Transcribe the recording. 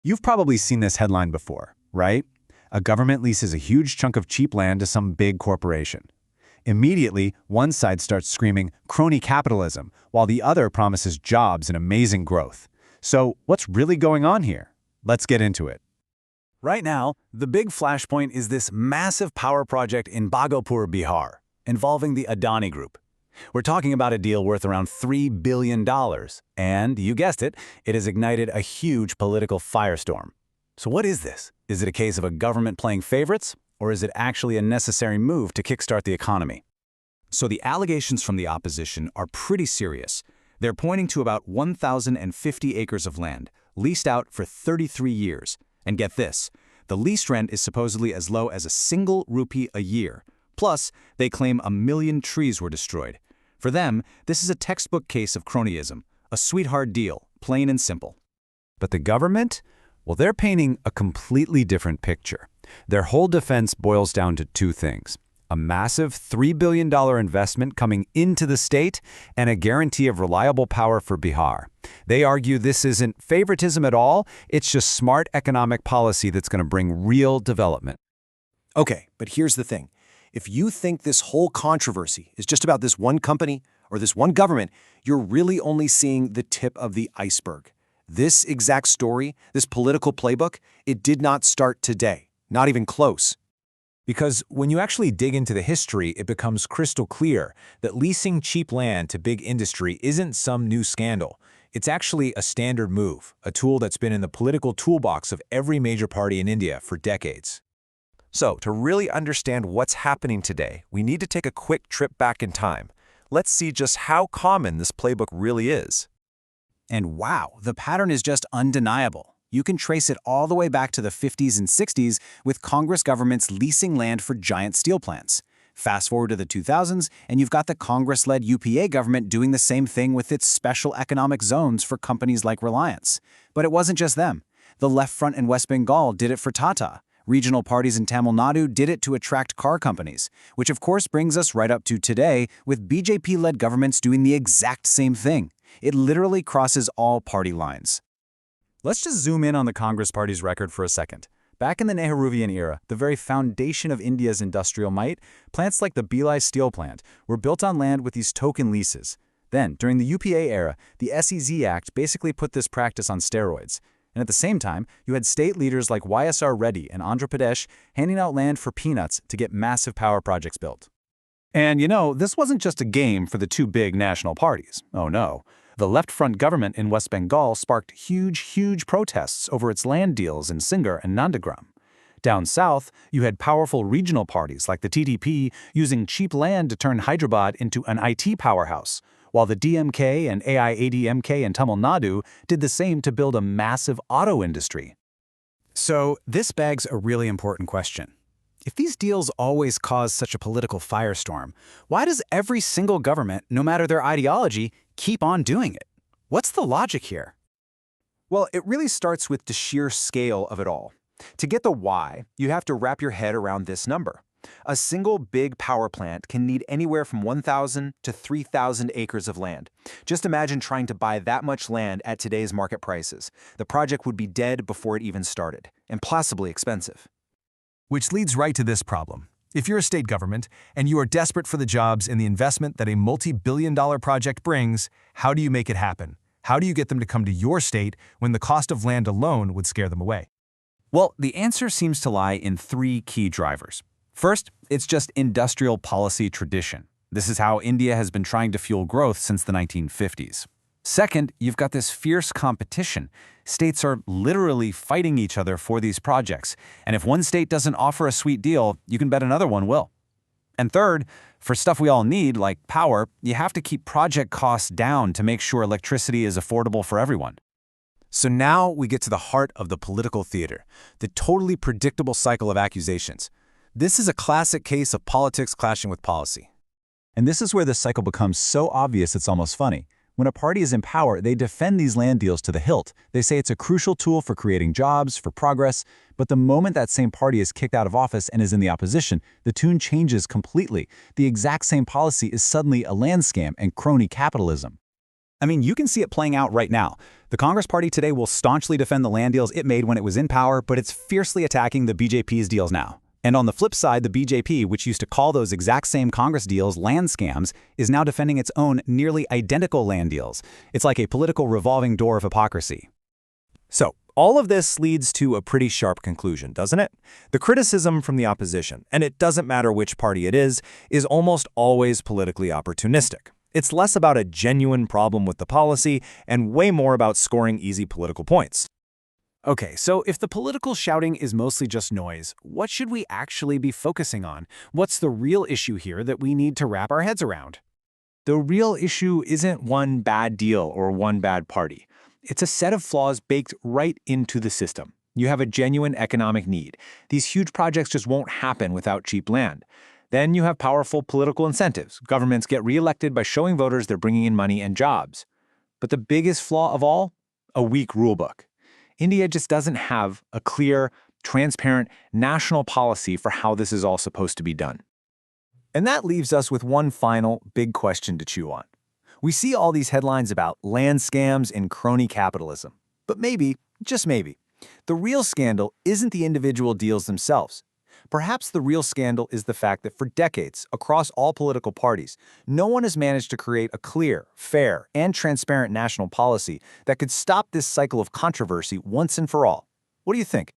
You've probably seen this headline before, right? A government leases a huge chunk of cheap land to some big corporation. Immediately, one side starts screaming crony capitalism, while the other promises jobs and amazing growth. So, what's really going on here? Let's get into it. Right now, the big flashpoint is this massive power project in Bhagopur, Bihar, involving the Adani Group. We're talking about a deal worth around $3 billion, and, you guessed it, it has ignited a huge political firestorm. So what is this? Is it a case of a government playing favorites, or is it actually a necessary move to kickstart the economy? So the allegations from the opposition are pretty serious. They're pointing to about 1,050 acres of land, leased out for 33 years. And get this, the lease rent is supposedly as low as a single rupee a year. Plus, they claim 1 million trees were destroyed. For them, this is a textbook case of cronyism, a sweetheart deal, plain and simple. But the government? Well, they're painting a completely different picture. Their whole defense boils down to two things: a massive $3 billion investment coming into the state and a guarantee of reliable power for Bihar. They argue this isn't favoritism at all, it's just smart economic policy that's going to bring real development. Okay, but here's the thing. If you think this whole controversy is just about this one company or this one government, you're really only seeing the tip of the iceberg. This exact story, this political playbook, it did not start today, not even close. Because when you actually dig into the history, it becomes crystal clear that leasing cheap land to big industry isn't some new scandal. It's actually a standard move, a tool that's been in the political toolbox of every major party in India for decades. So, to really understand what's happening today, we need to take a quick trip back in time. Let's see just how common this playbook really is. And wow, the pattern is just undeniable. You can trace it all the way back to the 50s and 60s with Congress governments leasing land for giant steel plants. Fast forward to the 2000s, and you've got the Congress-led UPA government doing the same thing with its special economic zones for companies like Reliance. But it wasn't just them. The Left Front in West Bengal did it for Tata. Regional parties in Tamil Nadu did it to attract car companies, which of course brings us right up to today with BJP-led governments doing the exact same thing. It literally crosses all party lines. Let's just zoom in on the Congress Party's record for a second. Back in the Nehruvian era, the very foundation of India's industrial might, plants like the Bhilai steel plant were built on land with these token leases. Then, during the UPA era, the SEZ Act basically put this practice on steroids. And at the same time, you had state leaders like YSR Reddy and Andhra Pradesh handing out land for peanuts to get massive power projects built. And you know, this wasn't just a game for the two big national parties. Oh no. The Left Front government in West Bengal sparked huge protests over its land deals in Singer and Nandagram. Down south, you had powerful regional parties like the TDP using cheap land to turn Hyderabad into an IT powerhouse, while the DMK and AIADMK in Tamil Nadu did the same to build a massive auto industry. So this begs a really important question. If these deals always cause such a political firestorm, why does every single government, no matter their ideology, keep on doing it? What's the logic here? Well, it really starts with the sheer scale of it all. To get the why, you have to wrap your head around this number. A single big power plant can need anywhere from 1,000 to 3,000 acres of land. Just imagine trying to buy that much land at today's market prices. The project would be dead before it even started, and possibly expensive. Which leads right to this problem. If you're a state government and you are desperate for the jobs and the investment that a multi-billion-dollar project brings, how do you make it happen? How do you get them to come to your state when the cost of land alone would scare them away? Well, the answer seems to lie in three key drivers. First, it's just industrial policy tradition. This is how India has been trying to fuel growth since the 1950s. Second, you've got this fierce competition. States are literally fighting each other for these projects, and if one state doesn't offer a sweet deal, you can bet another one will. And third, for stuff we all need, like power, you have to keep project costs down to make sure electricity is affordable for everyone. So now we get to the heart of the political theater, the totally predictable cycle of accusations. This is a classic case of politics clashing with policy. And this is where the cycle becomes so obvious it's almost funny. When a party is in power, they defend these land deals to the hilt. They say it's a crucial tool for creating jobs, for progress, but the moment that same party is kicked out of office and is in the opposition, the tune changes completely. The exact same policy is suddenly a land scam and crony capitalism. I mean, you can see it playing out right now. The Congress Party today will staunchly defend the land deals it made when it was in power, but it's fiercely attacking the BJP's deals now. And on the flip side, the BJP, which used to call those exact same Congress deals land scams, is now defending its own nearly identical land deals. It's like a political revolving door of hypocrisy. So, all of this leads to a pretty sharp conclusion, doesn't it? The criticism from the opposition, and it doesn't matter which party it is almost always politically opportunistic. It's less about a genuine problem with the policy and way more about scoring easy political points. Okay, so if the political shouting is mostly just noise, what should we actually be focusing on? What's the real issue here that we need to wrap our heads around? The real issue isn't one bad deal or one bad party. It's a set of flaws baked right into the system. You have a genuine economic need. These huge projects just won't happen without cheap land. Then you have powerful political incentives. Governments get reelected by showing voters they're bringing in money and jobs. But the biggest flaw of all? A weak rulebook. India just doesn't have a clear, transparent, national policy for how this is all supposed to be done. And that leaves us with one final big question to chew on. We see all these headlines about land scams and crony capitalism. But maybe, just maybe, the real scandal isn't the individual deals themselves. Perhaps the real scandal is the fact that for decades, across all political parties, no one has managed to create a clear, fair, and transparent national policy that could stop this cycle of controversy once and for all. What do you think?